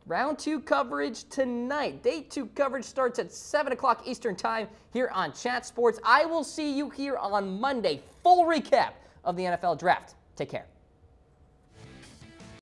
Round 2 coverage tonight. Day 2 coverage starts at 7 o'clock Eastern Time here on Chat Sports. I will see you here on Monday. Full recap of the NFL Draft. Take care.